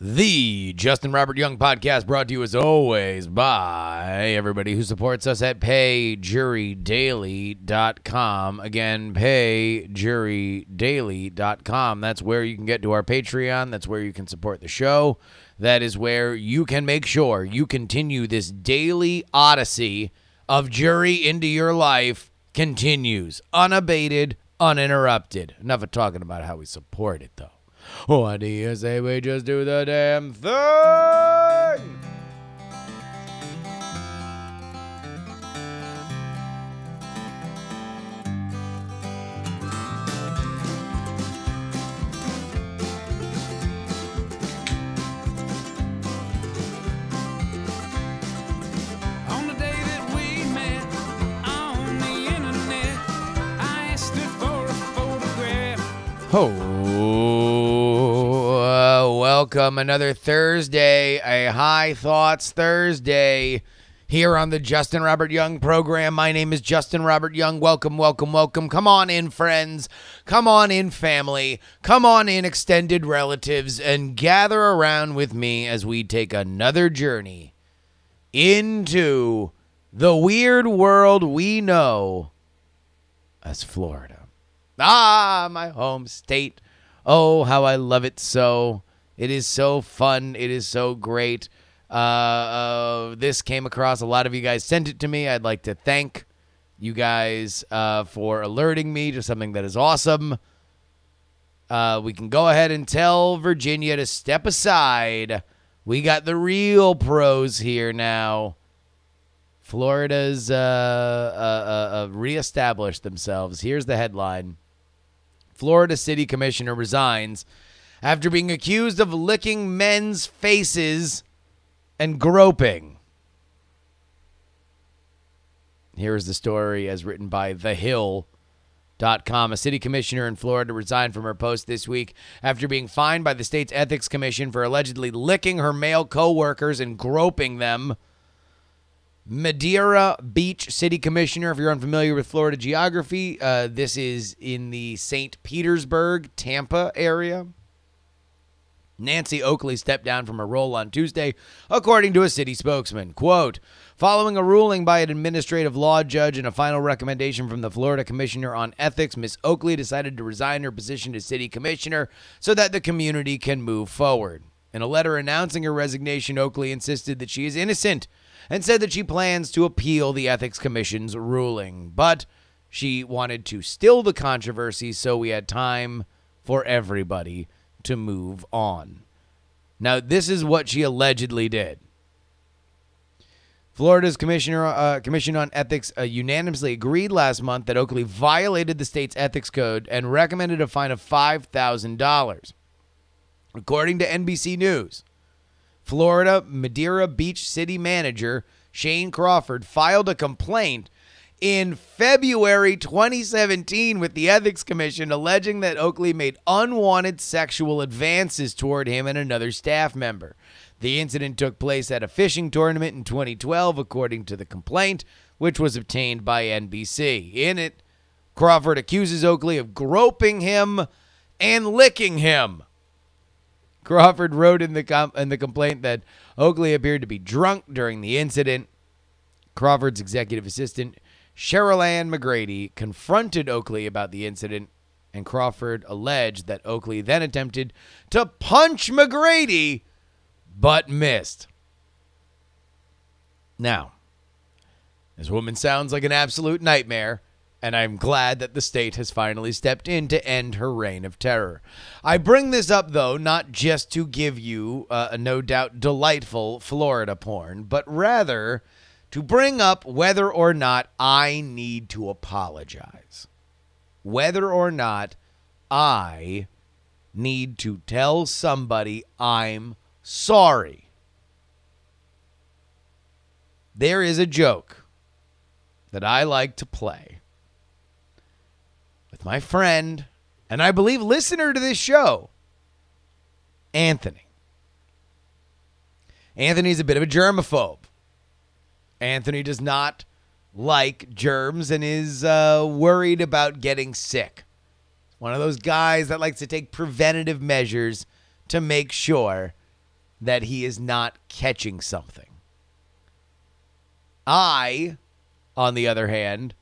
The Justin Robert Young podcast brought to you as always by everybody who supports us at payjurydaily.com. Again, payjurydaily.com. That's where you can get to our Patreon. That's where you can support the show. That is where you can make sure you continue this daily odyssey of jury into your life continues unabated, uninterrupted. Enough of talking about how we support it, though. What do you say we just do the damn thing? On the day that we met on the internet, I asked her for a photograph. Welcome another Thursday, a High Thoughts Thursday here on the Justin Robert Young program. My name is Justin Robert Young. Welcome, welcome, welcome. Come on in, friends. Come on in, family. Come on in, extended relatives, and gather around with me as we take another journey into the weird world we know as Florida. Ah, my home state. Oh, how I love it so. It is so fun. It is so great. This came across. A lot of you guys sent it to me. I'd like to thank you guys for alerting me to something that is awesome. We can go ahead and tell Virginia to step aside. We got the real pros here now. Florida's reestablished themselves. Here's the headline. Florida City Commissioner resigns after being accused of licking men's faces and groping. Here's the story as written by TheHill.com. A city commissioner in Florida resigned from her post this week after being fined by the state's ethics commission for allegedly licking her male co-workers and groping them. Madeira Beach City Commissioner, if you're unfamiliar with Florida geography, this is in the St. Petersburg, Tampa area. Nancy Oakley stepped down from her role on Tuesday, according to a city spokesman. Quote, following a ruling by an administrative law judge and a final recommendation from the Florida Commissioner on Ethics, Ms. Oakley decided to resign her position as city commissioner so that the community can move forward. In a letter announcing her resignation, Oakley insisted that she is innocent and said that she plans to appeal the Ethics Commission's ruling. But she wanted to still the controversy, so we had time for everybody to move on. Now, this is what she allegedly did. Florida's Commission on Ethics unanimously agreed last month that Oakley violated the state's ethics code and recommended a fine of $5,000. According to NBC News, Florida Madeira Beach City Manager Shane Crawford filed a complaint in February 2017 with the Ethics Commission alleging that Oakley made unwanted sexual advances toward him and another staff member. The incident took place at a fishing tournament in 2012, according to the complaint, which was obtained by NBC. In it, Crawford accuses Oakley of groping him and licking him. Crawford wrote in the complaint that Oakley appeared to be drunk during the incident. Crawford's executive assistant, Cheryl Ann McGrady, confronted Oakley about the incident, and Crawford alleged that Oakley then attempted to punch McGrady, but missed. Now, this woman sounds like an absolute nightmare, and I'm glad that the state has finally stepped in to end her reign of terror. I bring this up, though, not just to give you a no doubt delightful Florida porn, but rather to bring up whether or not I need to apologize. Whether or not I need to tell somebody I'm sorry. There is a joke that I like to play with my friend, and I believe listener to this show, Anthony. Anthony's a bit of a germaphobe. Anthony does not like germs and is worried about getting sick. One of those guys that likes to take preventative measures to make sure that he is not catching something. I, on the other hand,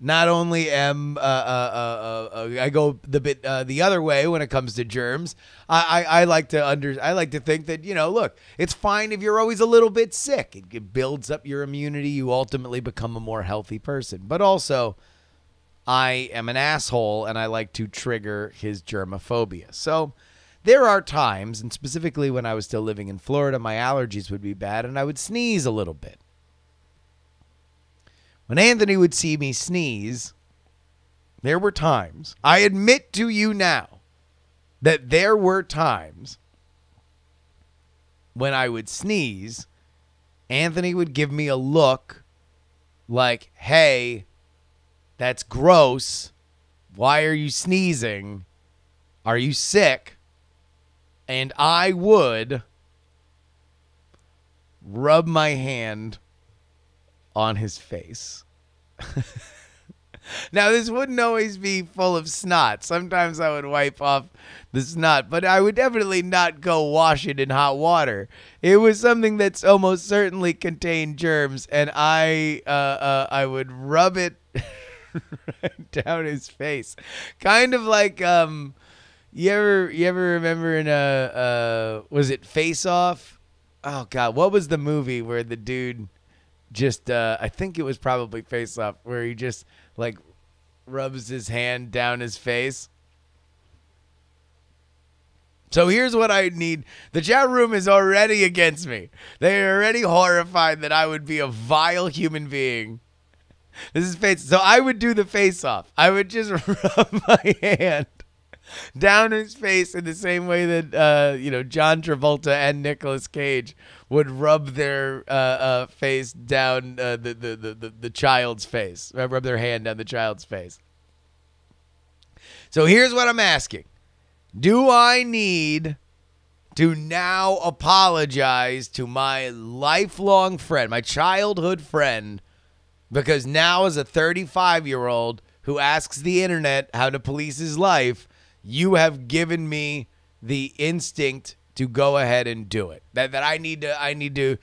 not only am I go the other way when it comes to germs. I like to think that, look, it's fine if you're always a little bit sick. It builds up your immunity. You ultimately become a more healthy person. But also, I am an asshole and I like to trigger his germophobia. So there are times, and specifically when I was still living in Florida, my allergies would be bad and I would sneeze a little bit. When Anthony would see me sneeze, there were times, I admit to you now, that there were times when I would sneeze, Anthony would give me a look like, hey, that's gross. Why are you sneezing? Are you sick? And I would rub my hand on his face. Now, this wouldn't always be full of snot. Sometimes I would wipe off the snot, but I would definitely not go wash it in hot water. It was something that's almost certainly contained germs, and I would rub it right down his face. Kind of like you ever remember in was it Face Off? Oh God, what was the movie where the dude just I think it was probably Face Off, where he just like rubs his hand down his face. So here's what I need. The chat room is already against me. They're already horrified that I would be a vile human being. This is Face. So I would do the Face Off. I would just rub my hand down his face in the same way that John Travolta and Nicolas Cage would rub their face down the child's face, rub their hand down the child's face. So here's what I'm asking. Do I need to now apologize to my lifelong friend, my childhood friend, because now as a 35-year-old who asks the internet how to police his life, you have given me the instinct to go ahead and do it. That I need to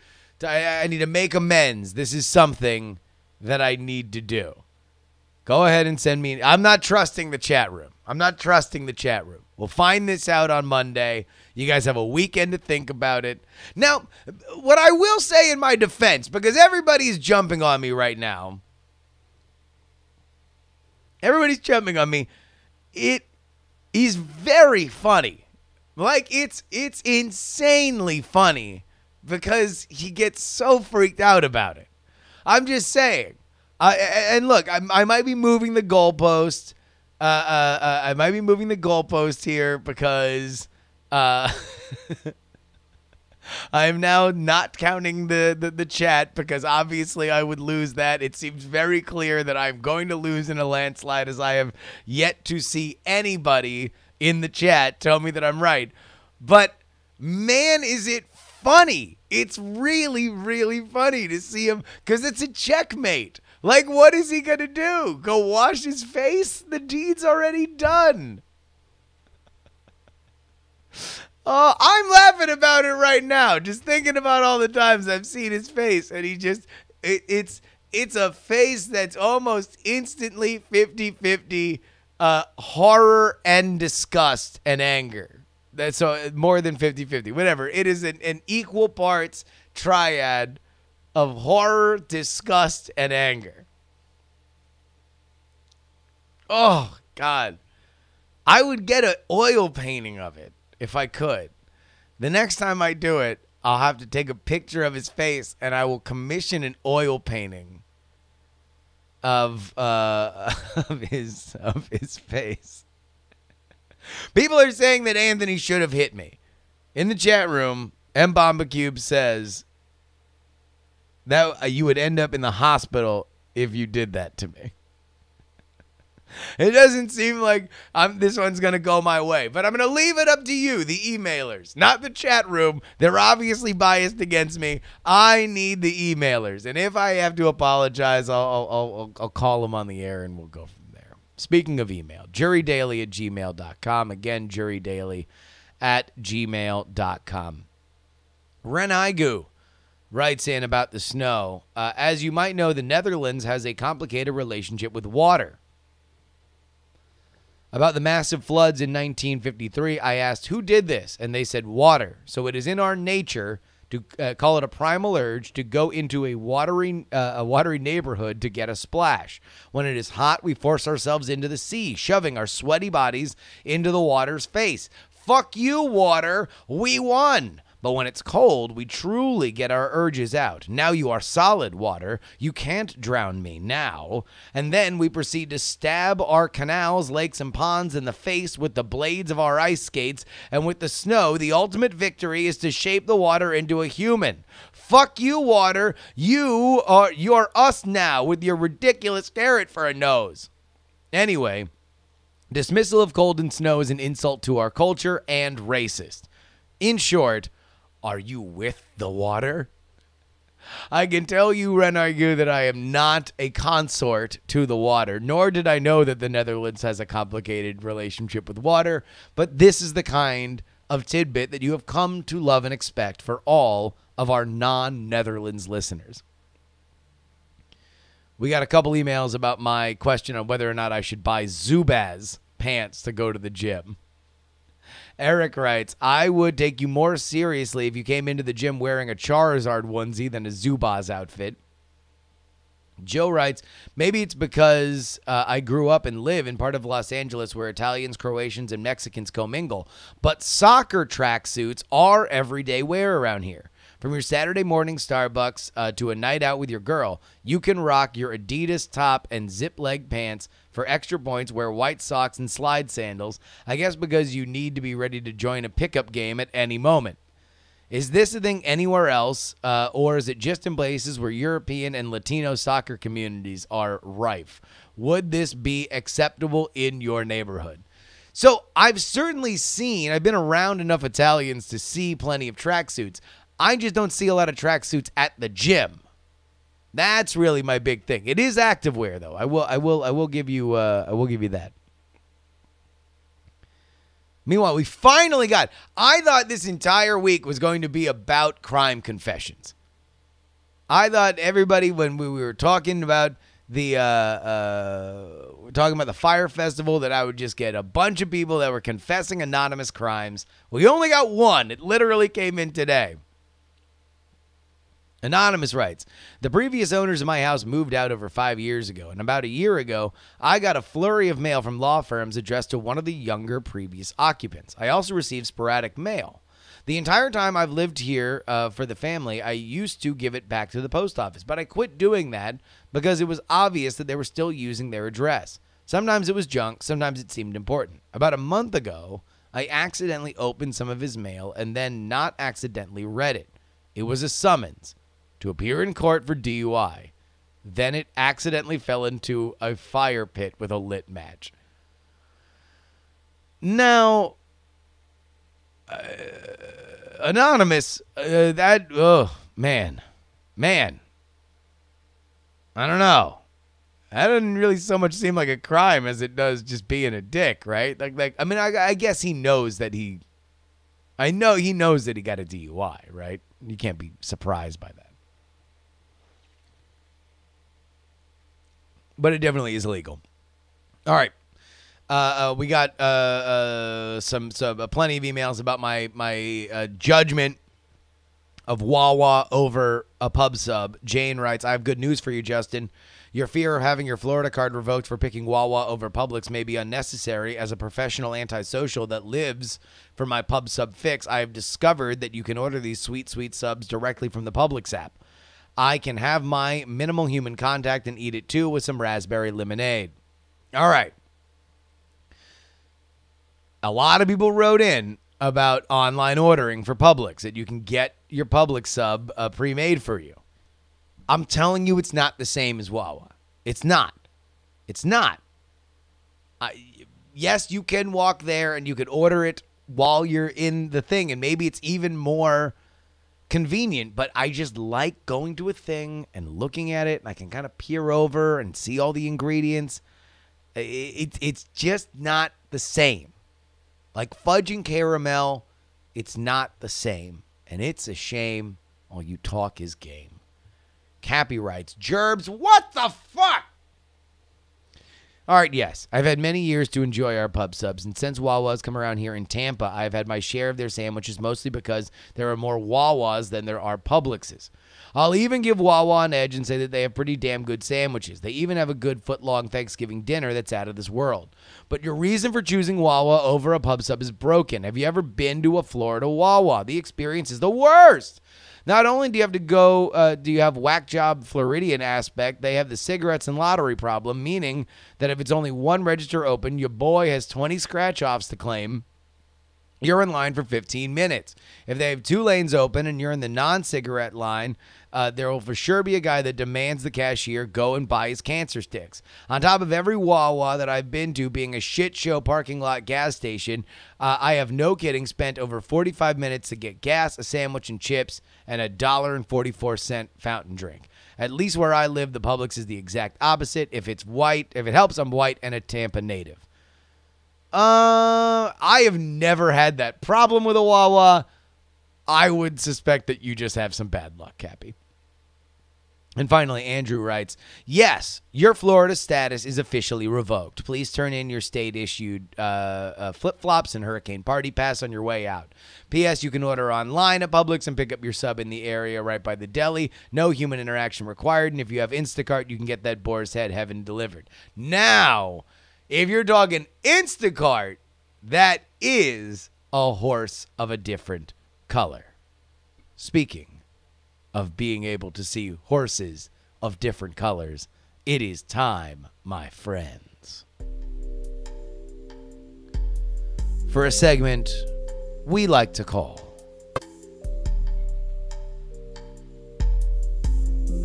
make amends. This is something that I need to do. Go ahead and send me. I'm not trusting the chat room. We'll find this out on Monday. You guys have a weekend to think about it. Now, what I will say in my defense, because everybody's jumping on me right now. Everybody's jumping on me. He's very funny. Like, it's insanely funny because he gets so freaked out about it. I'm just saying. And look, I might be moving the goalpost. I might be moving the goalpost here because I am now not counting the chat because obviously I would lose that. It seems very clear that I'm going to lose in a landslide, as I have yet to see anybody in the chat tell me that I'm right. But man, is it funny. It's really, really funny to see him because it's a checkmate. Like, what is he going to do? Go wash his face? The deed's already done. I'm laughing about it right now, just thinking about all the times I've seen his face, and he just, it's a face that's almost instantly 50-50 horror and disgust and anger. That's so more than 50-50, whatever. It is an equal parts triad of horror, disgust, and anger. Oh, God. I would get an oil painting of it if I could. The next time I do it, I'll have to take a picture of his face, and I will commission an oil painting of his face. People are saying that Anthony should have hit me. In the chat room, M. Bombacube says that you would end up in the hospital if you did that to me. It doesn't seem like this one's going to go my way, but I'm going to leave it up to you, the emailers, not the chat room. They're obviously biased against me. I need the emailers, and if I have to apologize, I'll call them on the air, and we'll go from there. Speaking of email, jurydaily@gmail.com. Again, jurydaily@gmail.com. Renigu writes in about the snow. As you might know, the Netherlands has a complicated relationship with water. About the massive floods in 1953, I asked, who did this? And they said, water. So it is in our nature to call it a primal urge to go into a watery neighborhood to get a splash. When it is hot, we force ourselves into the sea, shoving our sweaty bodies into the water's face. Fuck you, water. We won. But when it's cold, we truly get our urges out. Now you are solid, water. You can't drown me now. And then we proceed to stab our canals, lakes, and ponds in the face with the blades of our ice skates. And with the snow, the ultimate victory is to shape the water into a human. Fuck you, water. You're us now with your ridiculous carrot for a nose. Anyway, dismissal of cold and snow is an insult to our culture and racist. In short, are you with the water? I can tell you, Renargu, that I am not a consort to the water, nor did I know that the Netherlands has a complicated relationship with water, but this is the kind of tidbit that you have come to love and expect for all of our non-Netherlands listeners. We got a couple emails about my question on whether or not I should buy Zubaz pants to go to the gym. Eric writes, I would take you more seriously if you came into the gym wearing a Charizard onesie than a Zubaz outfit. Joe writes, maybe it's because I grew up and live in part of Los Angeles where Italians, Croatians, and Mexicans commingle. But soccer tracksuits are everyday wear around here. From your Saturday morning Starbucks to a night out with your girl, you can rock your Adidas top and zip leg pants. For extra points, wear white socks and slide sandals, I guess because you need to be ready to join a pickup game at any moment. Is this a thing anywhere else, or is it just in places where European and Latino soccer communities are rife? Would this be acceptable in your neighborhood? So I've been around enough Italians to see plenty of tracksuits. I just don't see a lot of tracksuits at the gym. That's really my big thing. It is activewear, though. I will give you that. Meanwhile, we finally got. I thought this entire week was going to be about crime confessions. I thought everybody, when we were talking about the Fire Festival, that I would just get a bunch of people that were confessing anonymous crimes. We only got one. It literally came in today. Anonymous writes, the previous owners of my house moved out over 5 years ago, and about a year ago, I got a flurry of mail from law firms addressed to one of the younger previous occupants. I also received sporadic mail. The entire time I've lived here for the family, I used to give it back to the post office, but I quit doing that because it was obvious that they were still using their address. Sometimes it was junk, sometimes it seemed important. About a month ago, I accidentally opened some of his mail and then not accidentally read it. It was a summons to appear in court for DUI. Then it accidentally fell into a fire pit with a lit match. Now, Anonymous, man. I don't know. That doesn't really so much seem like a crime as it does just being a dick, right? I guess he knows that he knows that he got a DUI, right? You can't be surprised by that. But it definitely is illegal. All right. We got some plenty of emails about my judgment of Wawa over a pub sub. Jane writes, I have good news for you, Justin. Your fear of having your Florida card revoked for picking Wawa over Publix may be unnecessary. As a professional antisocial that lives for my pub sub fix, I have discovered that you can order these sweet, sweet subs directly from the Publix app. I can have my minimal human contact and eat it too with some raspberry lemonade. All right. A lot of people wrote in about online ordering for Publix, that you can get your Publix sub pre-made for you. I'm telling you, it's not the same as Wawa. It's not. It's not. Yes, you can walk there and you can order it while you're in the thing, and maybe it's even more convenient, but I just like going to a thing and looking at it, and I can kind of peer over and see all the ingredients. It's just not the same. Like fudge and caramel, it's not the same. And it's a shame all you talk is game. Cappy writes, Gerbs, what the fuck? All right, yes, I've had many years to enjoy our pub subs, and since Wawa's come around here in Tampa, I've had my share of their sandwiches, mostly because there are more Wawas than there are Publixes. I'll even give Wawa an edge and say that they have pretty damn good sandwiches. They even have a good foot-long Thanksgiving dinner that's out of this world. But your reason for choosing Wawa over a pub sub is broken. Have you ever been to a Florida Wawa? The experience is the worst. Not only do you have to go, do you have whack job Floridian aspect, they have the cigarettes and lottery problem, meaning that if it's only one register open, your boy has 20 scratch-offs to claim. You're in line for 15 minutes. If they have 2 lanes open and you're in the non-cigarette line, there will for sure be a guy that demands the cashier go and buy his cancer sticks. On top of every Wawa that I've been to being a shit show parking lot gas station, I have no kidding spent over 45 minutes to get gas, a sandwich, and chips, and $1.44 fountain drink. At least where I live, the Publix is the exact opposite. If it's white, if it helps, I'm white and a Tampa native. I have never had that problem with a Wawa. I would suspect that you just have some bad luck, Cappy. And finally, Andrew writes, yes, your Florida status is officially revoked. Please turn in your state-issued flip-flops and Hurricane Party Pass on your way out. P.S. You can order online at Publix and pick up your sub in the area right by the deli. No human interaction required. And if you have Instacart, you can get that boar's head heaven delivered. Now, if you're talking Instacart, that is a horse of a different color. Speaking of being able to see horses of different colors, it is time, my friends, for a segment we like to call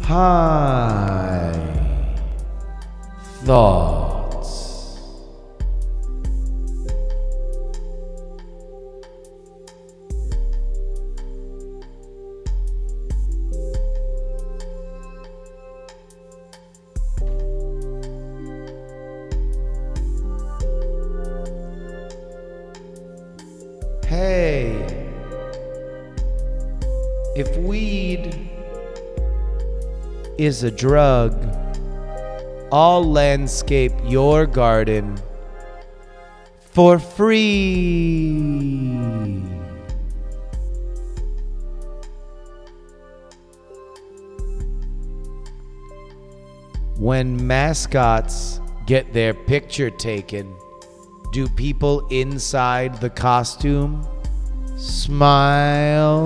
High Thoughts. Hey, if weed is a drug, I'll landscape your garden for free. When mascots get their picture taken, do people inside the costume smile?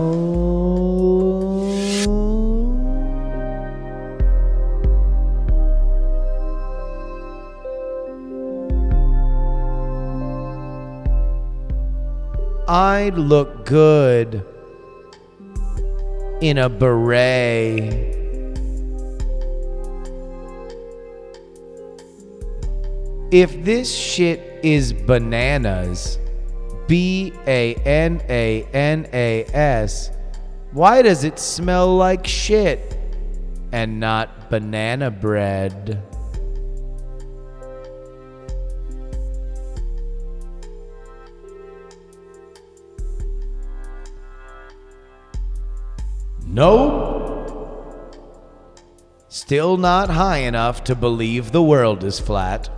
I'd look good in a beret. If this shit is bananas, BANANAS, why does it smell like shit and not banana bread? Nope. Still not high enough to believe the world is flat.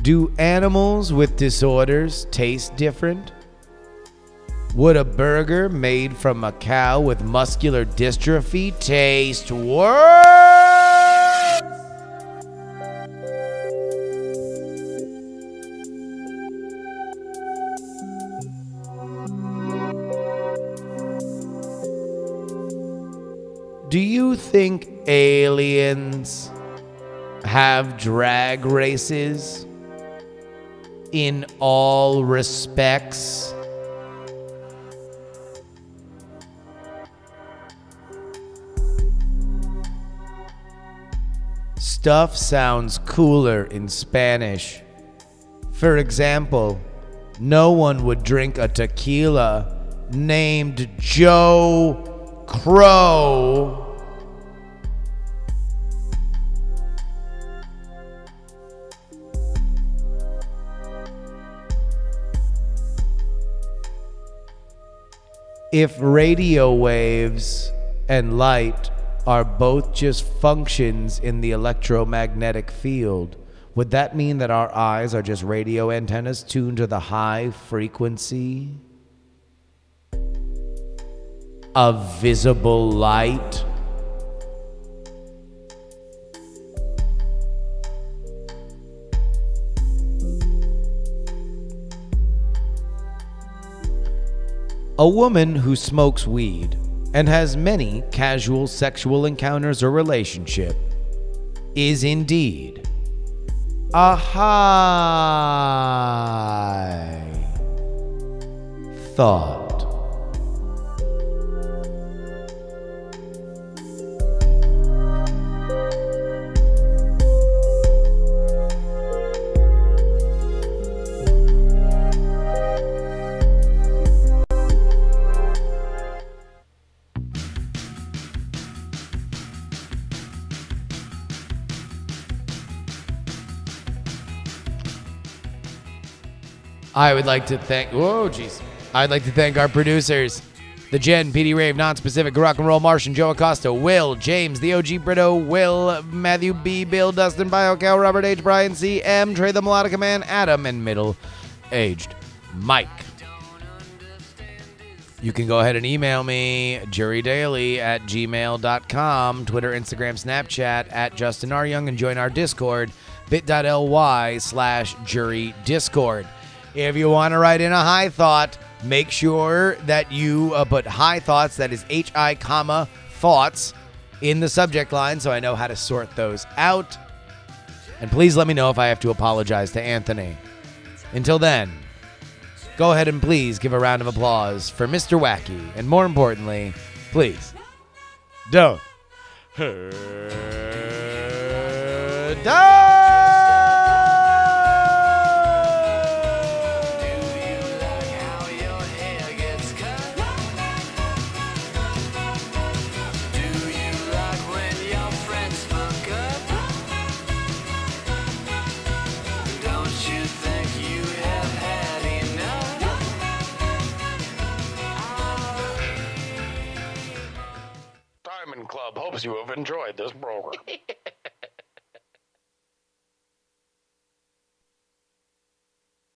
Do animals with disorders taste different? Would a burger made from a cow with muscular dystrophy taste worse? Do you think aliens have drag races in all respects? Stuff sounds cooler in Spanish. For example, no one would drink a tequila named Joe Crow. If radio waves and light are both just functions in the electromagnetic field, would that mean that our eyes are just radio antennas tuned to the high frequency of visible light? A woman who smokes weed and has many casual sexual encounters or relationship is indeed a high thought. I would like to thank, I'd like to thank our producers, the Jen, PD Rave, Non-Specific, Rock and Roll, Martian, Joe Acosta, Will, James, the OG Brito, Will, Matthew B, Bill, Dustin, BioCal, Robert H, Brian C, M, Trey the Melodica Man, Adam, and middle-aged Mike. You can go ahead and email me, jurydaily@gmail.com, Twitter, Instagram, Snapchat, @JustinRYoung, and join our Discord, bit.ly/jurydiscord. If you want to write in a high thought, make sure that you put high thoughts, that is HI, comma, thoughts, in the subject line so I know how to sort those out. And please let me know if I have to apologize to Anthony. Until then, go ahead and please give a round of applause for Mr. Wacky. And more importantly, please don't die. Club hopes you have enjoyed this program.